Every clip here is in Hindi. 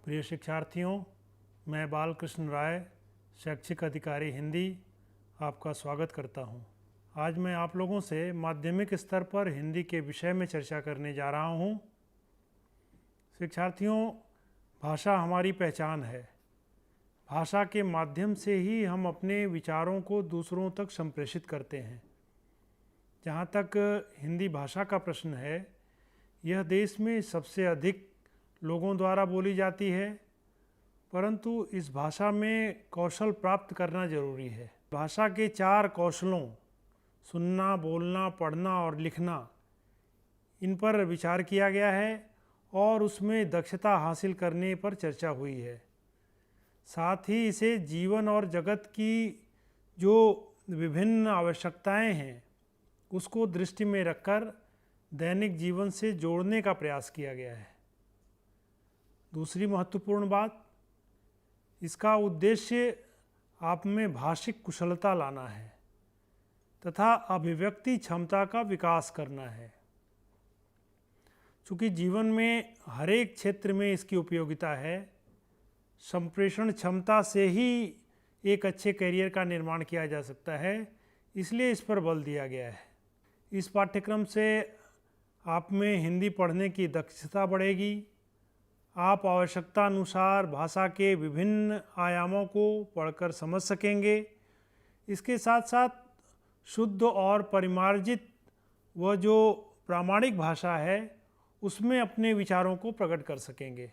प्रिय शिक्षार्थियों, मैं बालकृष्ण राय, शैक्षिक अधिकारी हिंदी, आपका स्वागत करता हूं। आज मैं आप लोगों से माध्यमिक स्तर पर हिंदी के विषय में चर्चा करने जा रहा हूं। शिक्षार्थियों, भाषा हमारी पहचान है। भाषा के माध्यम से ही हम अपने विचारों को दूसरों तक संप्रेषित करते हैं। जहाँ तक हिंदी भाषा का प्रश्न है, यह देश में सबसे अधिक लोगों द्वारा बोली जाती है, परंतु इस भाषा में कौशल प्राप्त करना जरूरी है। भाषा के 4 कौशलों सुनना, बोलना, पढ़ना और लिखना, इन पर विचार किया गया है और उसमें दक्षता हासिल करने पर चर्चा हुई है। साथ ही इसे जीवन और जगत की जो विभिन्न आवश्यकताएं हैं उसको दृष्टि में रखकर दैनिक जीवन से जोड़ने का प्रयास किया गया है। दूसरी महत्वपूर्ण बात, इसका उद्देश्य आप में भाषिक कुशलता लाना है तथा अभिव्यक्ति क्षमता का विकास करना है। चूँकि जीवन में हर एक क्षेत्र में इसकी उपयोगिता है, संप्रेषण क्षमता से ही एक अच्छे करियर का निर्माण किया जा सकता है, इसलिए इस पर बल दिया गया है। इस पाठ्यक्रम से आप में हिंदी पढ़ने की दक्षता बढ़ेगी। आप आवश्यकता अनुसार भाषा के विभिन्न आयामों को पढ़कर समझ सकेंगे। इसके साथ साथ शुद्ध और परिमार्जित व जो प्रामाणिक भाषा है उसमें अपने विचारों को प्रकट कर सकेंगे।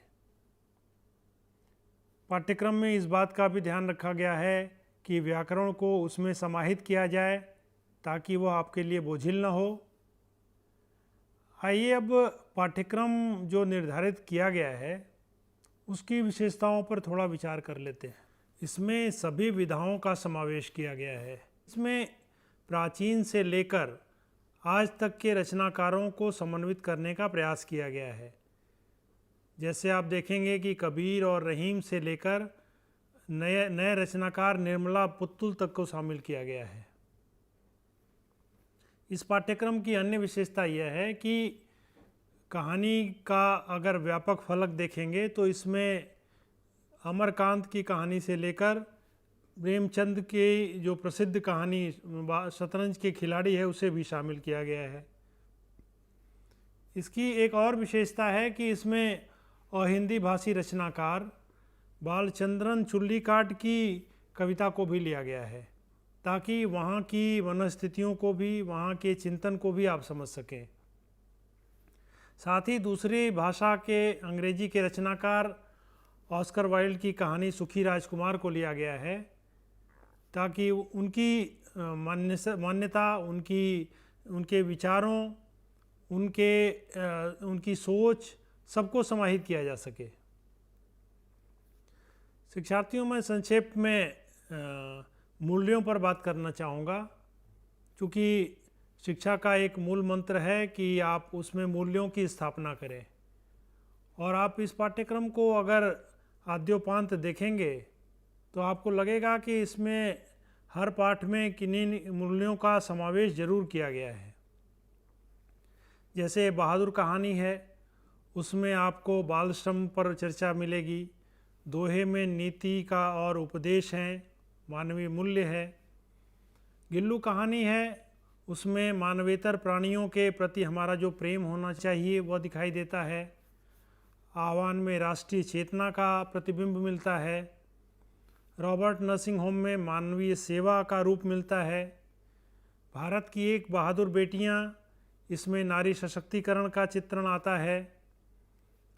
पाठ्यक्रम में इस बात का भी ध्यान रखा गया है कि व्याकरण को उसमें समाहित किया जाए ताकि वह आपके लिए बोझिल न हो। आइए अब पाठ्यक्रम जो निर्धारित किया गया है उसकी विशेषताओं पर थोड़ा विचार कर लेते हैं। इसमें सभी विधाओं का समावेश किया गया है। इसमें प्राचीन से लेकर आज तक के रचनाकारों को समन्वित करने का प्रयास किया गया है। जैसे आप देखेंगे कि कबीर और रहीम से लेकर नए रचनाकार निर्मला पुत्तुल तक को शामिल किया गया है। इस पाठ्यक्रम की अन्य विशेषता यह है कि कहानी का अगर व्यापक फलक देखेंगे तो इसमें अमरकांत की कहानी से लेकर प्रेमचंद की जो प्रसिद्ध कहानी शतरंज के खिलाड़ी है उसे भी शामिल किया गया है। इसकी एक और विशेषता है कि इसमें अहिंदी भाषी रचनाकार बालचंद्रन चुल्लीकाट की कविता को भी लिया गया है ताकि वहाँ की वनस्थितियों को भी, वहाँ के चिंतन को भी आप समझ सकें। साथ ही दूसरी भाषा के अंग्रेजी के रचनाकार ऑस्कर वाइल्ड की कहानी सुखी राजकुमार को लिया गया है ताकि उनकी मान्यता, उनके विचारों, उनकी सोच सबको समाहित किया जा सके। शिक्षार्थियों, मैं संक्षेप में मूल्यों पर बात करना चाहूँगा। चूँकि शिक्षा का एक मूल मंत्र है कि आप उसमें मूल्यों की स्थापना करें, और आप इस पाठ्यक्रम को अगर आद्योपांत देखेंगे तो आपको लगेगा कि इसमें हर पाठ में किन्हीं मूल्यों का समावेश जरूर किया गया है। जैसे बहादुर कहानी है, उसमें आपको बाल श्रम पर चर्चा मिलेगी। दोहे में नीति का और उपदेश हैं, मानवीय मूल्य है। गिल्लू कहानी है, उसमें मानवेतर प्राणियों के प्रति हमारा जो प्रेम होना चाहिए वह दिखाई देता है। आह्वान में राष्ट्रीय चेतना का प्रतिबिंब मिलता है। रॉबर्ट नर्सिंग होम में मानवीय सेवा का रूप मिलता है। भारत की एक बहादुर बेटियां, इसमें नारी सशक्तिकरण का चित्रण आता है।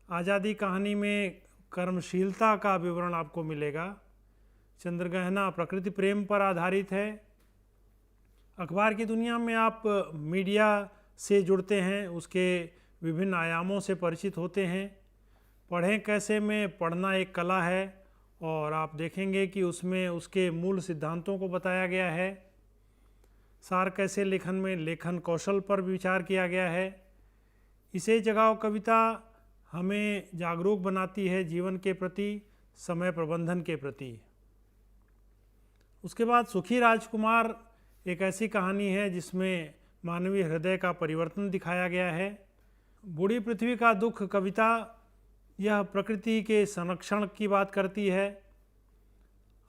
आज़ादी कहानी में कर्मशीलता का विवरण आपको मिलेगा। चंद्रगहना प्रकृति प्रेम पर आधारित है। अखबार की दुनिया में आप मीडिया से जुड़ते हैं, उसके विभिन्न आयामों से परिचित होते हैं। पढ़ें कैसे में पढ़ना एक कला है और आप देखेंगे कि उसमें उसके मूल सिद्धांतों को बताया गया है। सार कैसे लेखन में लेखन कौशल पर विचार किया गया है। इसे जगाओ कविता हमें जागरूक बनाती है जीवन के प्रति, समय प्रबंधन के प्रति। उसके बाद सुखी राजकुमार एक ऐसी कहानी है जिसमें मानवीय हृदय का परिवर्तन दिखाया गया है। बूढ़ी पृथ्वी का दुख कविता यह प्रकृति के संरक्षण की बात करती है।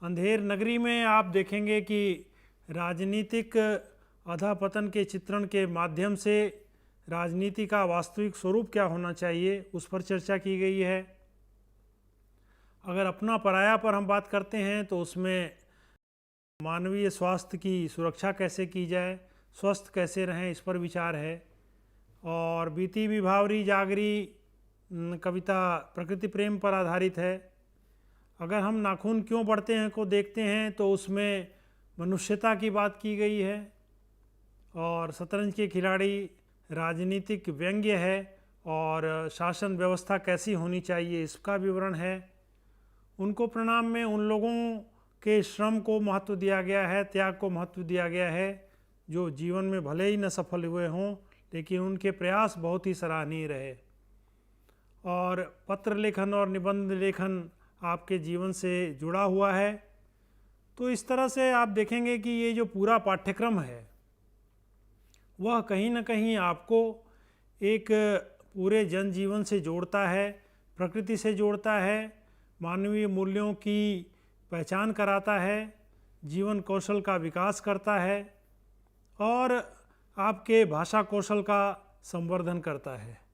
अंधेर नगरी में आप देखेंगे कि राजनीतिक अधःपतन के चित्रण के माध्यम से राजनीति का वास्तविक स्वरूप क्या होना चाहिए उस पर चर्चा की गई है। अगर अपना पराया पर हम बात करते हैं तो उसमें मानवीय स्वास्थ्य की सुरक्षा कैसे की जाए, स्वस्थ कैसे रहें, इस पर विचार है। और बीती विभावरी जागरी कविता प्रकृति प्रेम पर आधारित है। अगर हम नाखून क्यों बढ़ते हैं को देखते हैं तो उसमें मनुष्यता की बात की गई है। और शतरंज के खिलाड़ी राजनीतिक व्यंग्य है और शासन व्यवस्था कैसी होनी चाहिए इसका विवरण है। उनको प्रणाम में उन लोगों के श्रम को महत्व दिया गया है, त्याग को महत्व दिया गया है, जो जीवन में भले ही न सफल हुए हों लेकिन उनके प्रयास बहुत ही सराहनीय रहे। और पत्र लेखन और निबंध लेखन आपके जीवन से जुड़ा हुआ है। तो इस तरह से आप देखेंगे कि ये जो पूरा पाठ्यक्रम है वह कहीं ना कहीं आपको एक पूरे जनजीवन से जोड़ता है, प्रकृति से जोड़ता है, मानवीय मूल्यों की पहचान कराता है, जीवन कौशल का विकास करता है और आपके भाषा कौशल का संवर्धन करता है।